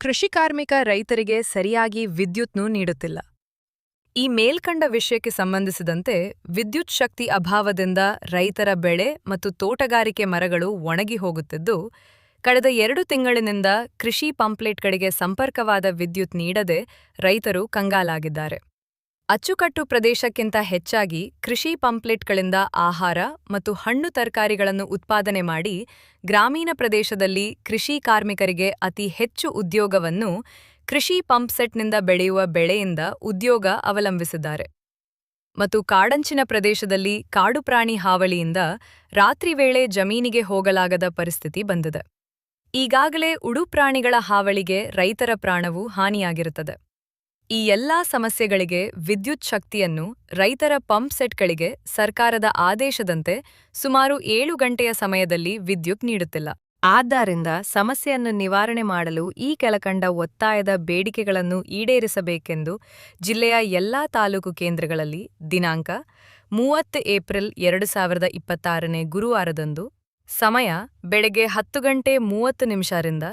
ಕೃಷಿ ಕಾರ್ಮಿಕ ರೈತರಿಗೆ ಸರಿಯಾಗಿ ವಿದ್ಯುತ್ನು ನೀಡುತ್ತಿಲ್ಲ. ಈ ಮೇಲ್ಕಂಡ ವಿಷಯಕ್ಕೆ ಸಂಬಂಧಿಸಿದಂತೆ ವಿದ್ಯುತ್ ಶಕ್ತಿ ಅಭಾವದಿಂದ ರೈತರ ಬೆಳೆ ಮತ್ತು ತೋಟಗಾರಿಕೆ ಮರಗಳು ಒಣಗಿ ಹೋಗುತ್ತಿದ್ದು, ಕಳೆದ 2 ತಿಂಗಳಿನಿಂದ ಕೃಷಿ ಪಂಪ್ಲೆಟ್ಗಳಿಗೆ ಸಂಪರ್ಕವಾದ ವಿದ್ಯುತ್ ನೀಡದೆ ರೈತರು ಕಂಗಾಲಾಗಿದ್ದಾರೆ. ಅಚ್ಚುಕಟ್ಟು ಪ್ರದೇಶಕ್ಕಿಂತ ಹೆಚ್ಚಾಗಿ ಕೃಷಿ ಪಂಪ್ಲೆಟ್ಗಳಿಂದ ಆಹಾರ ಮತ್ತು ಹಣ್ಣು ತರಕಾರಿಗಳನ್ನು ಉತ್ಪಾದನೆ ಮಾಡಿ ಗ್ರಾಮೀಣ ಪ್ರದೇಶದಲ್ಲಿ ಕೃಷಿ ಕಾರ್ಮಿಕರಿಗೆ ಅತಿ ಹೆಚ್ಚು ಉದ್ಯೋಗವನ್ನು ಕೃಷಿ ಪಂಪ್ಸೆಟ್ನಿಂದ ಬೆಳೆಯುವ ಬೆಳೆಯಿಂದ ಉದ್ಯೋಗ ಅವಲಂಬಿಸಿದ್ದಾರೆ. ಮತ್ತು ಕಾಡಂಚಿನ ಪ್ರದೇಶದಲ್ಲಿ ಕಾಡುಪ್ರಾಣಿ ಹಾವಳಿಯಿಂದ ರಾತ್ರಿ ವೇಳೆ ಜಮೀನಿಗೆ ಹೋಗಲಾಗದ ಪರಿಸ್ಥಿತಿ ಬಂದಿದೆ. ಈಗಾಗಲೇ ಉಡುಪ್ರಾಣಿಗಳ ಹಾವಳಿಗೆ ರೈತರ ಪ್ರಾಣವೂ ಹಾನಿಯಾಗಿರುತ್ತದೆ. ಈ ಎಲ್ಲಾ ಸಮಸ್ಯೆಗಳಿಗೆ ವಿದ್ಯುತ್ ಶಕ್ತಿಯನ್ನು ರೈತರ ಪಂಪ್ಸೆಟ್ಗಳಿಗೆ ಸರ್ಕಾರದ ಆದೇಶದಂತೆ ಸುಮಾರು 7 ಗಂಟೆಯ ಸಮಯದಲ್ಲಿ ವಿದ್ಯುತ್ ನೀಡುತ್ತಿಲ್ಲ. ಆದ್ದರಿಂದ ಸಮಸ್ಯೆಯನ್ನು ನಿವಾರಣೆ ಮಾಡಲು ಈ ಕೆಳಕಂಡ ಒತ್ತಾಯದ ಬೇಡಿಕೆಗಳನ್ನು ಈಡೇರಿಸಬೇಕೆಂದು ಜಿಲ್ಲೆಯ ಎಲ್ಲಾ ತಾಲೂಕು ಕೇಂದ್ರಗಳಲ್ಲಿ ದಿನಾಂಕ 30 ಏಪ್ರಿಲ್ 2026 ಗುರುವಾರದಂದು ಸಮಯ ಬೆಳಗ್ಗೆ 10:30 ರಿಂದ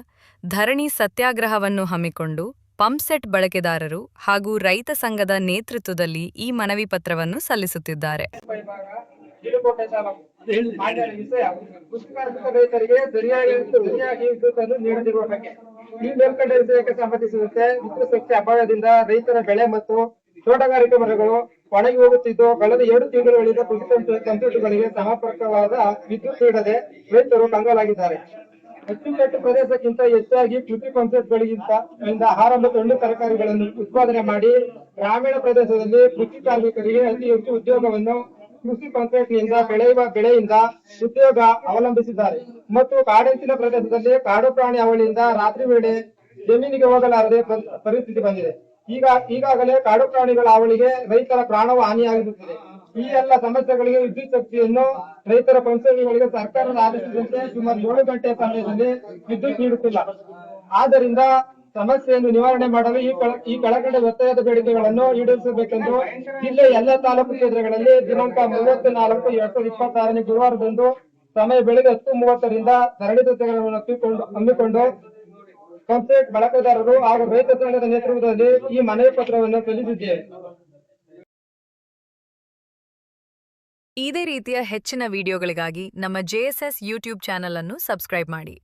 ಧರಣಿ ಸತ್ಯಾಗ್ರಹವನ್ನು ಹಮ್ಮಿಕೊಂಡು ಪಂಪ್ಸೆಟ್ ಬಳಕೆದಾರರು ಹಾಗೂ ರೈತ ಸಂಘದ ನೇತೃತ್ವದಲ್ಲಿ ಈ ಮನವಿ ಪತ್ರವನ್ನು ಸಲ್ಲಿಸುತ್ತಿದ್ದಾರೆ. ರೈತರಿಗೆ ಸರಿಯಾಗಿ ವಿದ್ಯುತ್ ನೀಡದಿರುವ ಬಗ್ಗೆ ಈ ಮೇಲ್ಕಂಡ ವಿಷಯಕ್ಕೆ ಸಂಬಂಧಿಸಿದಂತೆ ವಿದ್ಯುತ್ ಶಕ್ತಿ ಅಭಾವದಿಂದ ರೈತರ ಬೆಳೆ ಮತ್ತು ತೋಟಗಾರಿಕೆ ಮರಗಳು ಒಣಗಿ ಹೋಗುತ್ತಿದ್ದು, ಕಳೆದ 2 ತಿಂಗಳುಗಳಿಂದ ಕೃಷಿ ಪಂಪ್ಸೆಟ್ಗಳಿಗೆ ಸಮರ್ಪಕವಾದ ವಿದ್ಯುತ್ ನೀಡದೆ ರೈತರು ಕಂಗಾಲಾಗಿದ್ದಾರೆ. ಅಚ್ಚುಕಟ್ಟು ಪ್ರದೇಶಕ್ಕಿಂತ ಹೆಚ್ಚಾಗಿ ಕೃಷಿ ಪಂಪ್ಸೆಟ್ಗಳಿಂದ ಆಹಾರ ಮತ್ತು ಹಣ್ಣು ತರಕಾರಿಗಳನ್ನು ಉತ್ಪಾದನೆ ಮಾಡಿ ಗ್ರಾಮೀಣ ಪ್ರದೇಶದಲ್ಲಿ ಕೃಷಿ ಕಾರ್ಮಿಕರಿಗೆ ಅತಿ ಹೆಚ್ಚು ಉದ್ಯೋಗವನ್ನು ಕೃಷಿ ಪಂಪ್ಸೆಟ್ನಿಂದ ಬೆಳೆಯುವ ಬೆಳೆಯಿಂದ ಉದ್ಯೋಗ ಅವಲಂಬಿಸಿದ್ದಾರೆ. ಮತ್ತು ಕಾಡಂಚಿನ ಪ್ರದೇಶದಲ್ಲಿ ಕಾಡು ಪ್ರಾಣಿ ಹಾವಳಿಯಿಂದ ರಾತ್ರಿ ವೇಳೆ ಜಮೀನಿಗೆ ಹೋಗಲಾರದೆ ಪರಿಸ್ಥಿತಿ ಬಂದಿದೆ. ಈಗಾಗಲೇ ಕಾಡು ಪ್ರಾಣಿಗಳ ಹಾವಳಿಗೆ ರೈತರ ಪ್ರಾಣವು ಹಾನಿಯಾಗಿರುತ್ತದೆ. ಈ ಎಲ್ಲ ಸಮಸ್ಯೆಗಳಿಗೆ ವಿದ್ಯುತ್ ಶಕ್ತಿಯನ್ನು ರೈತರ ಪಂಪ್ಸೆಟ್ಗಳಿಗೆ ಸರ್ಕಾರದ ಆದೇಶದಂತೆ ಸುಮಾರು 7 ಗಂಟೆಯ ಸಮಯದಲ್ಲಿ ವಿದ್ಯುತ್ ನೀಡುತ್ತಿಲ್ಲ. ಆದ್ದರಿಂದ ಸಮಸ್ಯೆಯನ್ನು ನಿವಾರಣೆ ಮಾಡಲು ಈ ಕೆಳಗಡೆ ಒತ್ತಾಯದ ಬೇಡಿಕೆಗಳನ್ನು ಈಡೇರಿಸಬೇಕೆಂದು ಜಿಲ್ಲೆಯ ಎಲ್ಲ ತಾಲೂಕು ಕೇಂದ್ರಗಳಲ್ಲಿ ದಿನಾಂಕ 30/4/2026 ಗುರುವಾರದಂದು ಸಮಯ ಬೆಳಗ್ಗೆ 10:30 ರಿಂದ ಧರಣಿ ಸತ್ಯಾಗ್ರಹವನ್ನು ಹಮ್ಮಿಕೊಂಡು ಪಂಪ್ಸೆಟ್ ಬಳಕೆದಾರರು ಹಾಗೂ ರೈತ ಸಂಘದ ನೇತೃತ್ವದಲ್ಲಿ ಈ ಮನವಿ ಪತ್ರವನ್ನು ಸಲ್ಲಿಸಿದ್ದೇವೆ. ಇದೇ ರೀತಿಯ ಹೆಚ್ಚಿನ ವಿಡಿಯೋಗಳಿಗಾಗಿ ನಮ್ಮ JSS ಯೂಟ್ಯೂಬ್ ಚಾನಲ್ ಅನ್ನು ಸಬ್ಸ್ಕ್ರೈಬ್ ಮಾಡಿ.